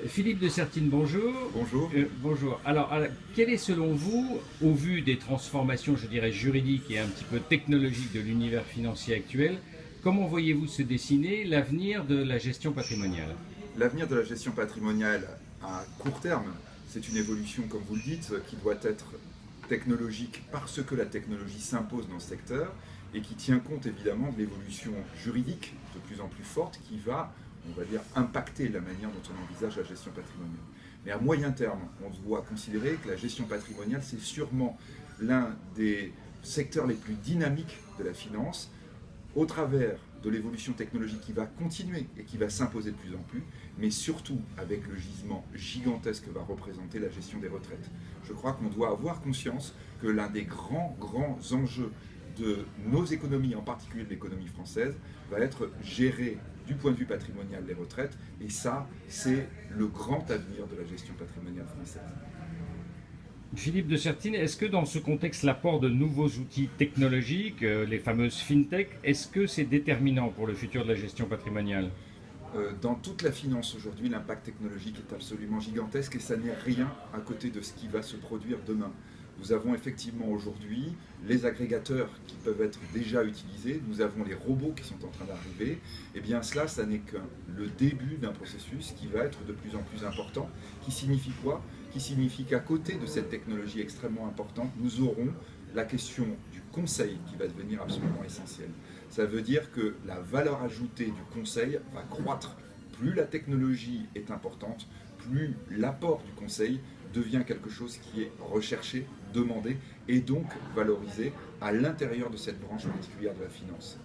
Philippe de Sertine, bonjour. Bonjour. Bonjour. Alors, quel est selon vous, au vu des transformations, je dirais, juridiques et un petit peu technologiques de l'univers financier actuel, comment voyez-vous se dessiner l'avenir de la gestion patrimoniale? L'avenir de la gestion patrimoniale à court terme, c'est une évolution, comme vous le dites, qui doit être technologique parce que la technologie s'impose dans ce secteur et qui tient compte évidemment de l'évolution juridique de plus en plus forte qui va, on va dire, impacter la manière dont on envisage la gestion patrimoniale. Mais à moyen terme, on doit considérer que la gestion patrimoniale, c'est sûrement l'un des secteurs les plus dynamiques de la finance, au travers de l'évolution technologique qui va continuer et qui va s'imposer de plus en plus, mais surtout avec le gisement gigantesque que va représenter la gestion des retraites. Je crois qu'on doit avoir conscience que l'un des grands enjeux de nos économies, en particulier de l'économie française, va être géré du point de vue patrimonial des retraites, et ça, c'est le grand avenir de la gestion patrimoniale française. Philippe de Sertine, est-ce que dans ce contexte, l'apport de nouveaux outils technologiques, les fameuses fintech, est-ce que c'est déterminant pour le futur de la gestion patrimoniale? Dans toute la finance aujourd'hui, l'impact technologique est absolument gigantesque et ça n'est rien à côté de ce qui va se produire demain. Nous avons effectivement aujourd'hui les agrégateurs qui peuvent être déjà utilisés, nous avons les robots qui sont en train d'arriver, et bien cela, ça n'est que le début d'un processus qui va être de plus en plus important, qui signifie quoi? Qui signifie qu'à côté de cette technologie extrêmement importante, nous aurons la question du conseil qui va devenir absolument essentielle. Ça veut dire que la valeur ajoutée du conseil va croître. Plus la technologie est importante, plus l'apport du conseil devient quelque chose qui est recherché, demandé et donc valorisé à l'intérieur de cette branche particulière de la finance.